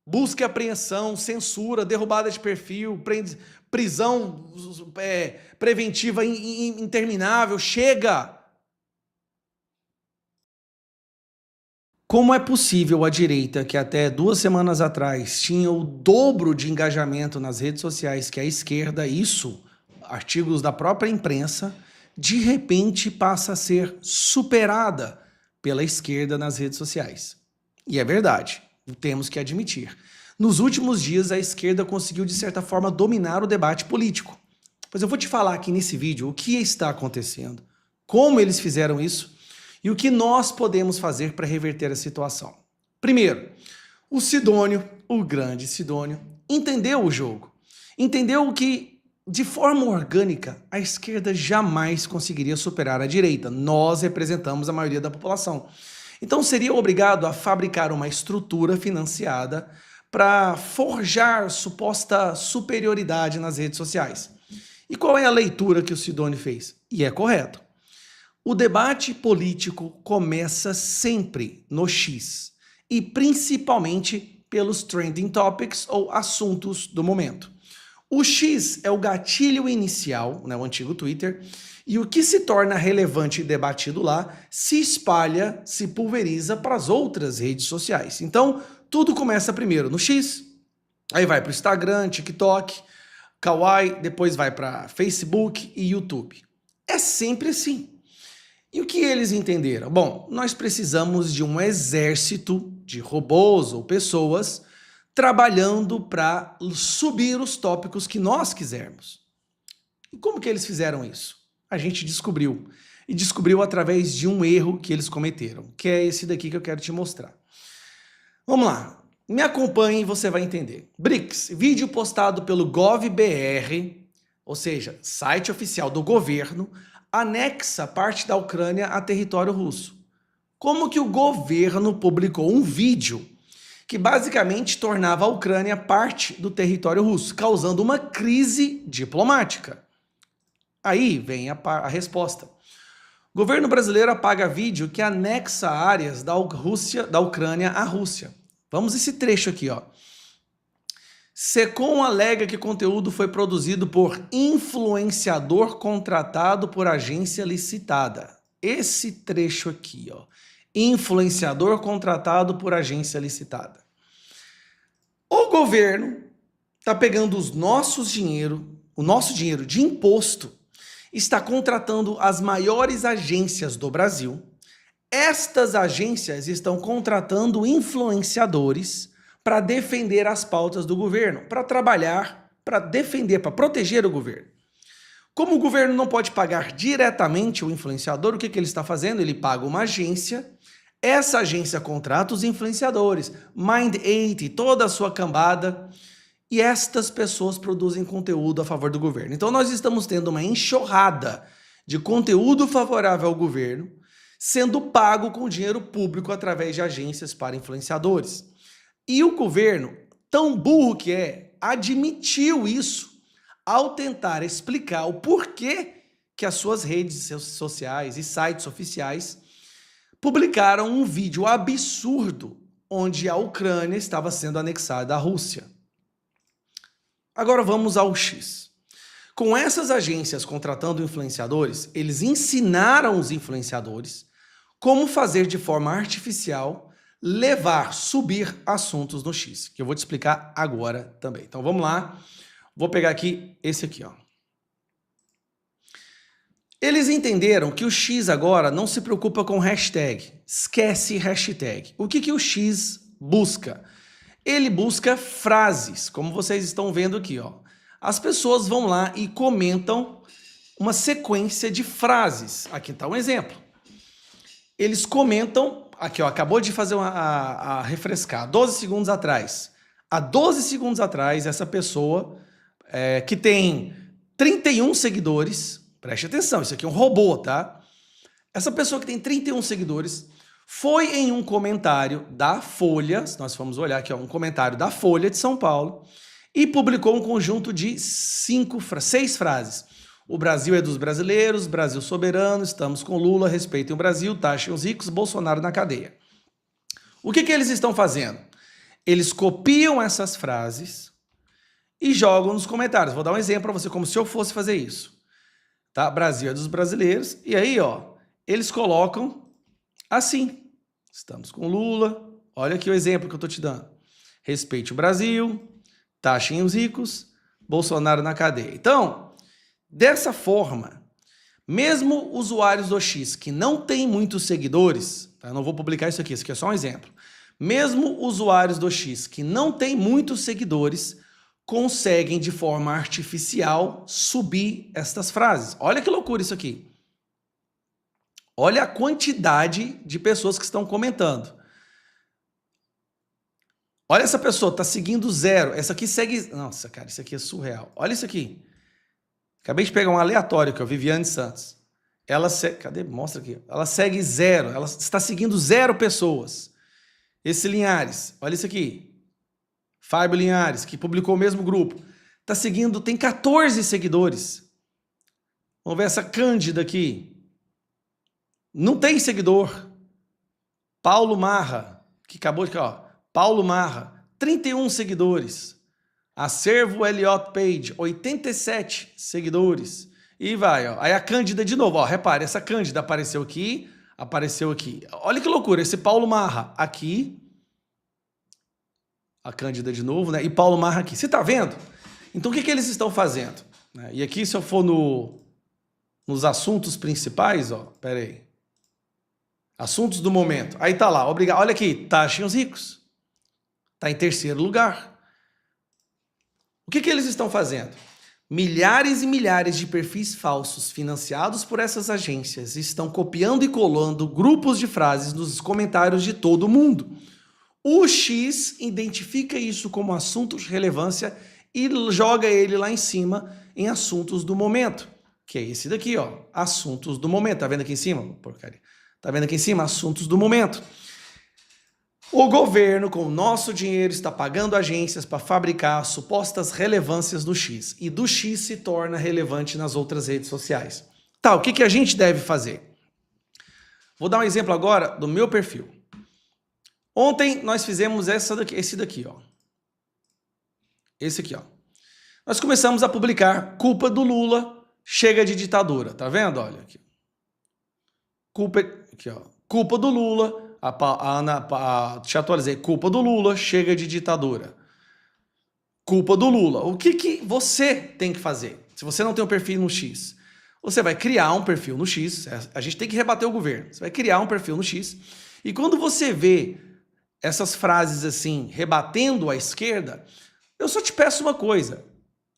Busca e apreensão, censura, derrubada de perfil, prisão preventiva interminável. Chega! Como é possível a direita, que até 2 semanas atrás tinha o dobro de engajamento nas redes sociais que a esquerda, isso, artigos da própria imprensa, de repente passa a ser superada pela esquerda nas redes sociais? E é verdade, temos que admitir. Nos últimos dias, a esquerda conseguiu, de certa forma, dominar o debate político. Pois eu vou te falar aqui nesse vídeo o que está acontecendo, como eles fizeram isso e o que nós podemos fazer para reverter a situação. Primeiro, o Sidônio, o grande Sidônio, entendeu o jogo. Entendeu que, de forma orgânica, a esquerda jamais conseguiria superar a direita. Nós representamos a maioria da população. Então seria obrigado a fabricar uma estrutura financiada para forjar suposta superioridade nas redes sociais. E qual é a leitura que o Sidônio fez? E é correto. O debate político começa sempre no X, e principalmente pelos trending topics ou assuntos do momento. O X é o gatilho inicial, né, o antigo Twitter, e o que se torna relevante e debatido lá se espalha, se pulveriza para as outras redes sociais. Então, tudo começa primeiro no X, aí vai para o Instagram, TikTok, Kawaii, depois vai para Facebook e YouTube. É sempre assim. E o que eles entenderam? Bom, nós precisamos de um exército de robôs ou pessoas trabalhando para subir os tópicos que nós quisermos. E como que eles fizeram isso? A gente descobriu. E descobriu através de um erro que eles cometeram, que é esse daqui que eu quero te mostrar. Vamos lá. Me acompanhe e você vai entender. BRICS, vídeo postado pelo GovBR, ou seja, site oficial do governo, anexa parte da Ucrânia a território russo. Como que o governo publicou um vídeo que basicamente tornava a Ucrânia parte do território russo, causando uma crise diplomática? Aí vem a resposta. O governo brasileiro apaga vídeo que anexa áreas da Ucrânia à Rússia. Vamos esse trecho aqui, ó. SECOM alega que o conteúdo foi produzido por influenciador contratado por agência licitada. Esse trecho aqui, ó. Influenciador contratado por agência licitada. O governo está pegando o nosso dinheiro de imposto, está contratando as maiores agências do Brasil. Estas agências estão contratando influenciadores para defender as pautas do governo, para trabalhar, para defender, para proteger o governo. Como o governo não pode pagar diretamente o influenciador, o que ele está fazendo? Ele paga uma agência, essa agência contrata os influenciadores, Mind8, toda a sua cambada, e estas pessoas produzem conteúdo a favor do governo. Então nós estamos tendo uma enxurrada de conteúdo favorável ao governo, sendo pago com dinheiro público através de agências para influenciadores. E o governo, tão burro que é, admitiu isso ao tentar explicar o porquê que as suas redes sociais e sites oficiais publicaram um vídeo absurdo onde a Ucrânia estava sendo anexada à Rússia. Agora vamos ao X. Com essas agências contratando influenciadores, eles ensinaram os influenciadores como fazer de forma artificial subir assuntos no X, que eu vou te explicar agora também. Então vamos lá, vou pegar aqui esse aqui, ó. Eles entenderam que o X agora não se preocupa com hashtag, esquece hashtag. O que o X busca? Ele busca frases, como vocês estão vendo aqui, ó. As pessoas vão lá e comentam uma sequência de frases. Aqui está um exemplo. Eles comentam, aqui ó, acabou de fazer a refrescar, 12 segundos atrás. Há 12 segundos atrás, essa pessoa que tem 31 seguidores, preste atenção, isso aqui é um robô, tá? Essa pessoa que tem 31 seguidores foi em um comentário da Folha, se nós formos olhar aqui, ó, um comentário da Folha de São Paulo, e publicou um conjunto de 6 frases. O Brasil é dos brasileiros, Brasil soberano, estamos com Lula, respeitem o Brasil, taxem os ricos, Bolsonaro na cadeia. O que eles estão fazendo? Eles copiam essas frases e jogam nos comentários. Vou dar um exemplo para você, como se eu fosse fazer isso. Tá? Brasil é dos brasileiros. E aí, ó, eles colocam assim. Estamos com Lula. Olha aqui o exemplo que eu estou te dando. Respeite o Brasil, taxem os ricos, Bolsonaro na cadeia. Então, dessa forma, mesmo usuários do X que não têm muitos seguidores, tá? Eu não vou publicar isso aqui é só um exemplo. Mesmo usuários do X que não têm muitos seguidores, conseguem de forma artificial subir estas frases. Olha que loucura isso aqui. Olha a quantidade de pessoas que estão comentando. Olha essa pessoa, está seguindo 0. Essa aqui segue... Nossa, cara, isso aqui é surreal. Olha isso aqui. Acabei de pegar um aleatório, que é o Viviane Santos. Ela segue... Cadê? Mostra aqui. Ela segue 0. Ela está seguindo 0 pessoas. Esse Linhares. Olha isso aqui. Fábio Linhares, que publicou o mesmo grupo. Está seguindo... Tem 14 seguidores. Vamos ver essa Cândida aqui. Não tem seguidor. Paulo Marra, que acabou de... Ó, Paulo Marra, 31 seguidores. Acervo Elliot Page, 87 seguidores. E vai, ó. Aí a Cândida de novo, ó. Repare, essa Cândida apareceu aqui, apareceu aqui. Olha que loucura, esse Paulo Marra aqui. A Cândida de novo, né? E Paulo Marra aqui. Você tá vendo? Então o que eles estão fazendo? E aqui, se eu for nos assuntos principais, ó. Pera aí. Assuntos do momento. Aí tá lá, obrigado. Olha aqui, taxem os ricos. Tá em terceiro lugar. O que eles estão fazendo? Milhares e milhares de perfis falsos financiados por essas agências estão copiando e colando grupos de frases nos comentários de todo mundo. O X identifica isso como assunto de relevância e joga ele lá em cima em assuntos do momento. Que é esse daqui, ó. Assuntos do momento. Tá vendo aqui em cima? Porcaria. Tá vendo aqui em cima? Assuntos do momento. O governo, com o nosso dinheiro, está pagando agências para fabricar supostas relevâncias do X. E do X se torna relevante nas outras redes sociais. Tá, o que a gente deve fazer? Vou dar um exemplo agora do meu perfil. Ontem nós fizemos esse daqui, ó. Esse aqui, ó. Nós começamos a publicar culpa do Lula, chega de ditadura. Tá vendo? Olha aqui. Culpa do Lula, deixa eu atualizar, culpa do Lula, chega de ditadura. Culpa do Lula. O que você tem que fazer? Se você não tem um perfil no X, você vai criar um perfil no X, a gente tem que rebater o governo, você vai criar um perfil no X, e quando você vê essas frases assim, rebatendo a esquerda, eu só te peço uma coisa,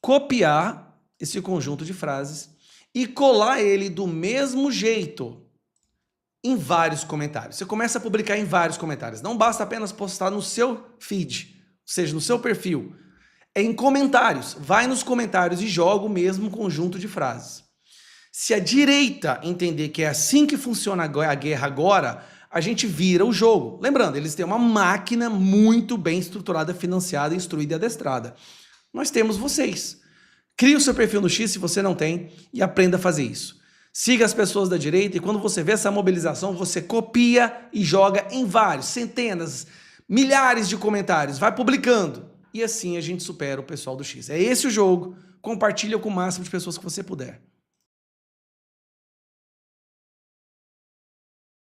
copiar esse conjunto de frases e colar ele do mesmo jeito em vários comentários. Você começa a publicar em vários comentários. Não basta apenas postar no seu feed, ou seja, no seu perfil. É em comentários. Vai nos comentários e joga o mesmo conjunto de frases. Se a direita entender que é assim que funciona a guerra agora, a gente vira o jogo. Lembrando, eles têm uma máquina muito bem estruturada, financiada, instruída e adestrada. Nós temos vocês. Crie o seu perfil no X se você não tem e aprenda a fazer isso. Siga as pessoas da direita e quando você vê essa mobilização, você copia e joga em vários, centenas, milhares de comentários. Vai publicando. E assim a gente supera o pessoal do X. É esse o jogo. Compartilha com o máximo de pessoas que você puder.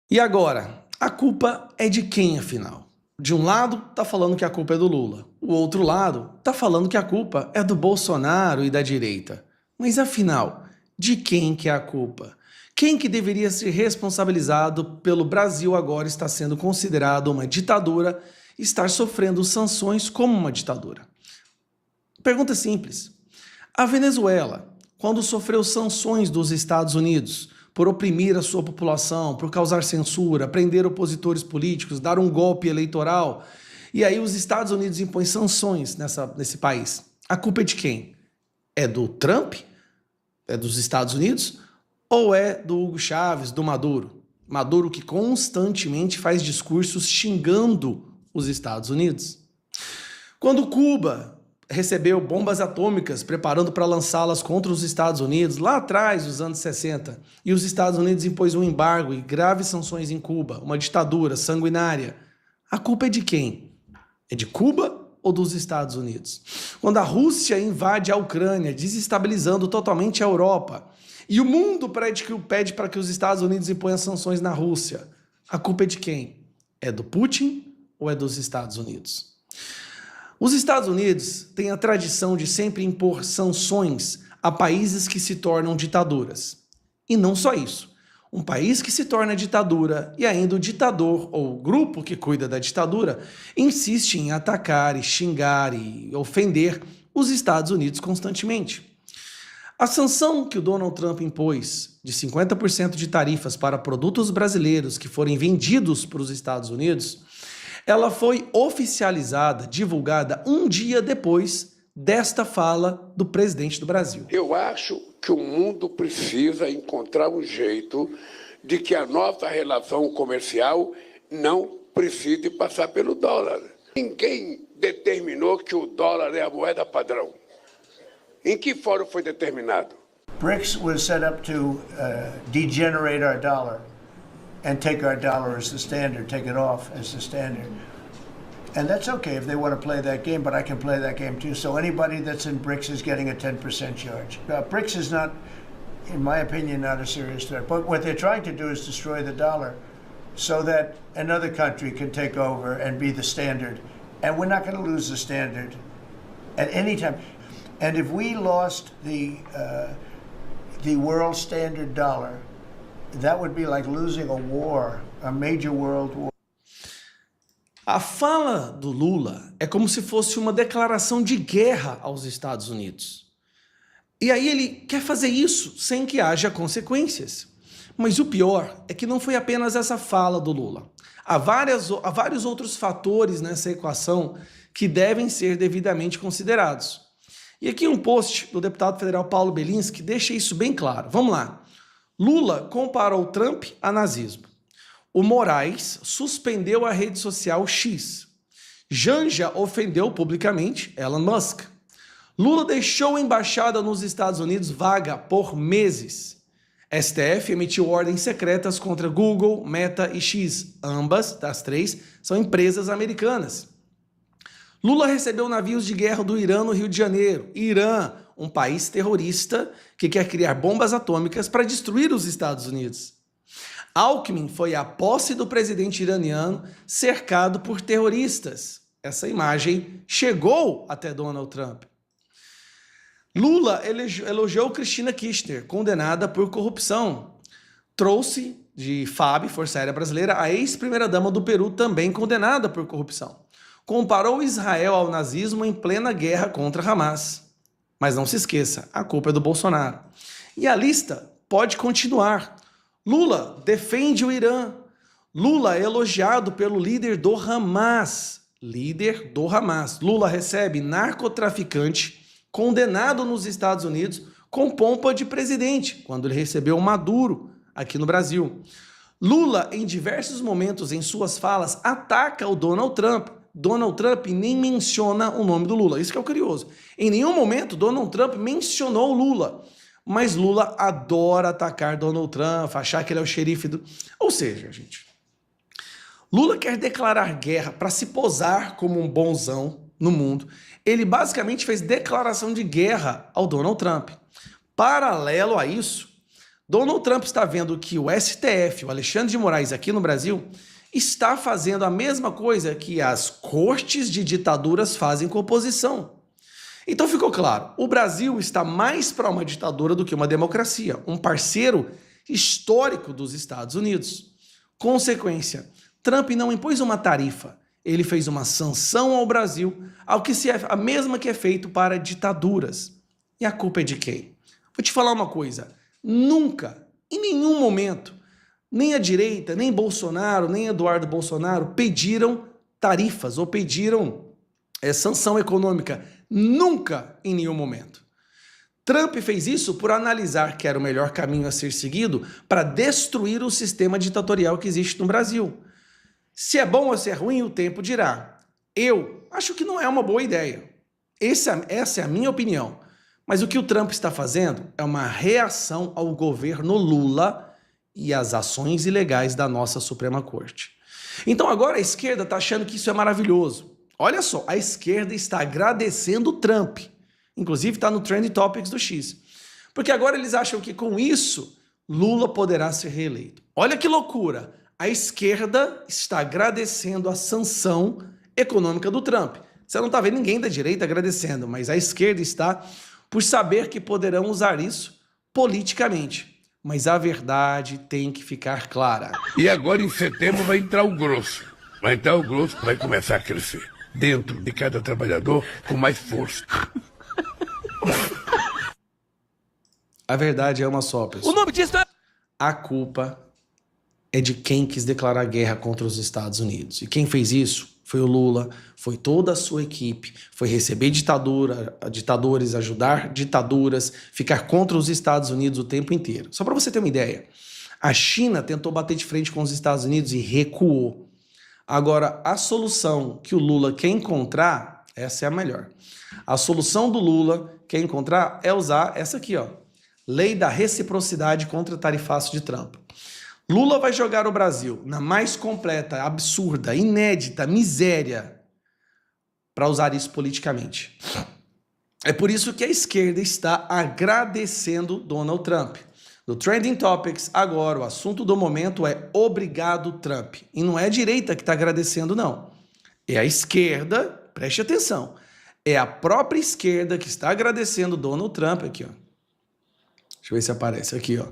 E agora, a culpa é de quem, afinal? De um lado, tá falando que a culpa é do Lula. O outro lado, tá falando que a culpa é do Bolsonaro e da direita. Mas afinal, de quem que é a culpa? Quem que deveria ser responsabilizado pelo Brasil agora estar sendo considerado uma ditadura e estar sofrendo sanções como uma ditadura? Pergunta simples. A Venezuela, quando sofreu sanções dos Estados Unidos por oprimir a sua população, por causar censura, prender opositores políticos, dar um golpe eleitoral, e aí os Estados Unidos impõem sanções nesse país, a culpa é de quem? É do Trump? É dos Estados Unidos? Ou é do Hugo Chávez, do Maduro? Maduro que constantemente faz discursos xingando os Estados Unidos. Quando Cuba recebeu bombas atômicas, preparando para lançá-las contra os Estados Unidos, lá atrás, nos anos 60, e os Estados Unidos impôs um embargo e graves sanções em Cuba, uma ditadura sanguinária, a culpa é de quem? É de Cuba ou dos Estados Unidos? Quando a Rússia invade a Ucrânia, desestabilizando totalmente a Europa, e o mundo pede para que os Estados Unidos imponham sanções na Rússia, a culpa é de quem? É do Putin ou é dos Estados Unidos? Os Estados Unidos têm a tradição de sempre impor sanções a países que se tornam ditaduras. E não só isso. Um país que se torna ditadura e ainda o ditador ou o grupo que cuida da ditadura insiste em atacar e xingar e ofender os Estados Unidos constantemente. A sanção que o Donald Trump impôs de 50% de tarifas para produtos brasileiros que forem vendidos para os Estados Unidos, ela foi oficializada, divulgada um dia depois desta fala do presidente do Brasil. Eu acho que o mundo precisa encontrar um jeito de que a nossa relação comercial não precise passar pelo dólar. Ninguém determinou que o dólar é a moeda padrão. Em que fórum foi determinado? BRICS was set up to degenerate our dollar and take our dollar as the standard, take it off as the standard. And that's okay if they want to play that game, but I can play that game too. So anybody that's in BRICS is getting a 10% charge. BRICS is not, in my opinion, not a serious threat. But what they're trying to do is destroy the dollar so that another country can take over and be the standard. And we're not going to lose the standard at any time. And if we lost the world standard dollar, that would be like losing a war, a major world war. A fala do Lula é como se fosse uma declaração de guerra aos Estados Unidos. E aí ele quer fazer isso sem que haja consequências. Mas o pior é que não foi apenas essa fala do Lula. Há vários outros fatores nessa equação que devem ser devidamente considerados. E aqui um post do deputado federal Paulo Bellinski deixa isso bem claro. Vamos lá. Lula comparou Trump a nazismo. O Moraes suspendeu a rede social X. Janja ofendeu publicamente Elon Musk. Lula deixou a embaixada nos Estados Unidos vaga por meses. STF emitiu ordens secretas contra Google, Meta e X. Ambas, das três, são empresas americanas. Lula recebeu navios de guerra do Irã no Rio de Janeiro. Irã, um país terrorista que quer criar bombas atômicas para destruir os Estados Unidos. Alckmin foi à posse do presidente iraniano cercado por terroristas. Essa imagem chegou até Donald Trump. Lula elogiou Cristina Kirchner, condenada por corrupção. Trouxe de FAB, Força Aérea Brasileira, a ex-primeira-dama do Peru, também condenada por corrupção. Comparou Israel ao nazismo em plena guerra contra Hamas. Mas não se esqueça, a culpa é do Bolsonaro. E a lista pode continuar. Lula defende o Irã. Lula é elogiado pelo líder do Hamas. Lula recebe narcotraficante condenado nos Estados Unidos com pompa de presidente, quando ele recebeu Maduro aqui no Brasil. Lula, em diversos momentos em suas falas, ataca o Donald Trump. Donald Trump nem menciona o nome do Lula. Isso que é o curioso. Em nenhum momento Donald Trump mencionou o Lula. Mas Lula adora atacar Donald Trump, achar que ele é o xerife do... Ou seja, gente, Lula quer declarar guerra para se posar como um bonzão no mundo. Ele basicamente fez declaração de guerra ao Donald Trump. Paralelo a isso, Donald Trump está vendo que o STF, o Alexandre de Moraes aqui no Brasil, está fazendo a mesma coisa que as cortes de ditaduras fazem com a oposição. Então ficou claro, o Brasil está mais para uma ditadura do que uma democracia, um parceiro histórico dos Estados Unidos. Consequência, Trump não impôs uma tarifa, ele fez uma sanção ao Brasil, a mesma que é feito para ditaduras. E a culpa é de quem? Vou te falar uma coisa, nunca, em nenhum momento, nem a direita, nem Bolsonaro, nem Eduardo Bolsonaro pediram tarifas ou pediram sanção econômica. Nunca, em nenhum momento. Trump fez isso por analisar que era o melhor caminho a ser seguido para destruir o sistema ditatorial que existe no Brasil. Se é bom ou se é ruim, o tempo dirá. Eu acho que não é uma boa ideia. Essa é a minha opinião. Mas o que o Trump está fazendo é uma reação ao governo Lula e às ações ilegais da nossa Suprema Corte. Então agora a esquerda está achando que isso é maravilhoso. Olha só, a esquerda está agradecendo o Trump. Inclusive está no Trend Topics do X. Porque agora eles acham que com isso Lula poderá ser reeleito. Olha que loucura. A esquerda está agradecendo a sanção econômica do Trump. Você não está vendo ninguém da direita agradecendo, mas a esquerda está por saber que poderão usar isso politicamente. Mas a verdade tem que ficar clara. E agora em setembro vai entrar o grosso. Vai entrar o grosso, vai começar a crescer. Dentro de cada trabalhador com mais força. A verdade é uma só, pessoal. O nome disso é... A culpa é de quem quis declarar guerra contra os Estados Unidos. E quem fez isso foi o Lula, foi toda a sua equipe, foi receber ditadores, ajudar ditaduras, ficar contra os Estados Unidos o tempo inteiro. Só para você ter uma ideia, a China tentou bater de frente com os Estados Unidos e recuou. Agora, a solução que o Lula quer encontrar, essa é a melhor. A solução do Lula quer encontrar é usar essa aqui, ó. Lei da reciprocidade contra tarifácio de Trump. Lula vai jogar o Brasil na mais completa, absurda, inédita miséria para usar isso politicamente. É por isso que a esquerda está agradecendo Donald Trump. No Trending Topics, agora, o assunto do momento é obrigado Trump. E não é a direita que está agradecendo, não. É a esquerda, preste atenção, é a própria esquerda que está agradecendo Donald Trump aqui, ó. Deixa eu ver se aparece aqui, ó.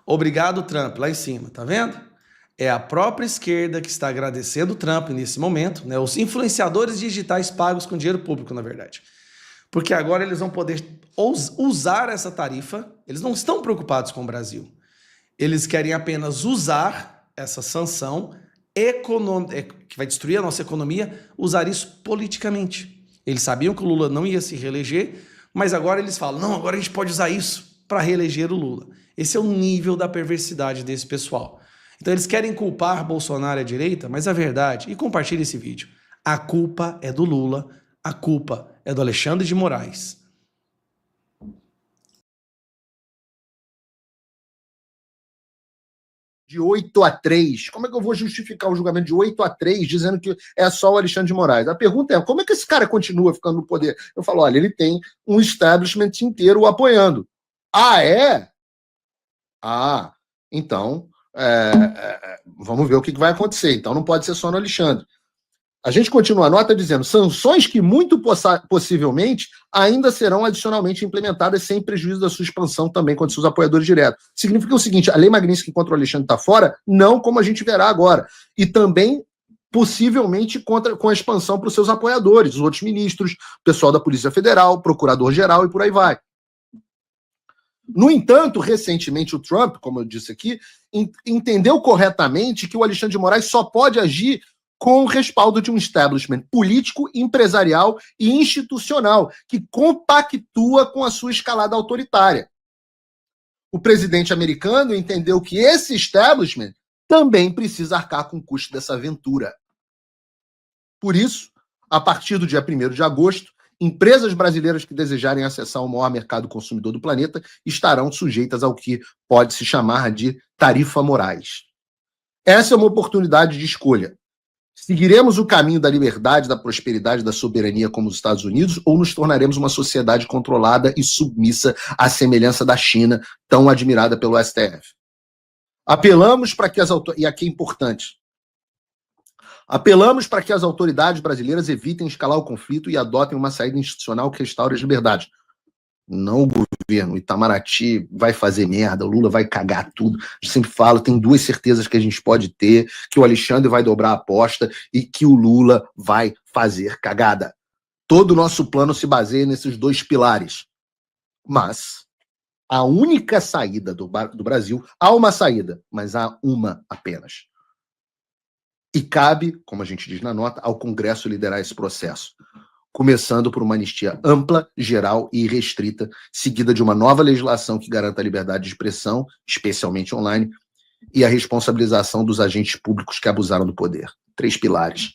Obrigado, Trump, lá em cima, tá vendo? É a própria esquerda que está agradecendo Trump nesse momento, né? Os influenciadores digitais pagos com dinheiro público, na verdade. Porque agora eles vão poder usar essa tarifa, eles não estão preocupados com o Brasil. Eles querem apenas usar essa sanção econômica, que vai destruir a nossa economia, usar isso politicamente. Eles sabiam que o Lula não ia se reeleger, mas agora eles falam, não, agora a gente pode usar isso para reeleger o Lula. Esse é o nível da perversidade desse pessoal. Então eles querem culpar Bolsonaro e a direita, mas a verdade, e compartilhe esse vídeo, a culpa é do Lula, a culpa é do Alexandre de Moraes. De 8-3. Como é que eu vou justificar o julgamento de 8-3 dizendo que é só o Alexandre de Moraes? A pergunta é, como é que esse cara continua ficando no poder? Eu falo, olha, ele tem um establishment inteiro o apoiando. Ah, é? Ah, então, vamos ver o que vai acontecer. Então não pode ser só no Alexandre. A gente continua a nota dizendo sanções que muito possivelmente ainda serão adicionalmente implementadas sem prejuízo da sua expansão também contra seus apoiadores diretos. Significa o seguinte, a lei Magnitsky contra o Alexandre está fora? Não, como a gente verá agora. E também possivelmente com a expansão para os seus apoiadores, os outros ministros, pessoal da Polícia Federal, Procurador-Geral e por aí vai. No entanto, recentemente o Trump, como eu disse aqui, entendeu corretamente que o Alexandre de Moraes só pode agir com o respaldo de um establishment político, empresarial e institucional que compactua com a sua escalada autoritária. O presidente americano entendeu que esse establishment também precisa arcar com o custo dessa aventura. Por isso, a partir do dia 1º de agosto, empresas brasileiras que desejarem acessar o maior mercado consumidor do planeta estarão sujeitas ao que pode se chamar de tarifa Moraes. Essa é uma oportunidade de escolha. Seguiremos o caminho da liberdade, da prosperidade, da soberania como os Estados Unidos ou nos tornaremos uma sociedade controlada e submissa à semelhança da China, tão admirada pelo STF? Apelamos para que e aqui é importante, apelamos para que as autoridades brasileiras evitem escalar o conflito e adotem uma saída institucional que restaure as liberdades. Não o governo, o Itamaraty vai fazer merda, o Lula vai cagar tudo. Eu sempre falo, tem duas certezas que a gente pode ter, que o Alexandre vai dobrar a aposta e que o Lula vai fazer cagada. Todo o nosso plano se baseia nesses dois pilares. Mas a única saída do Brasil, há uma saída, mas há uma apenas. E cabe, como a gente diz na nota, ao Congresso liderar esse processo. Começando por uma anistia ampla, geral e irrestrita, seguida de uma nova legislação que garanta a liberdade de expressão, especialmente online, e a responsabilização dos agentes públicos que abusaram do poder. 3 pilares.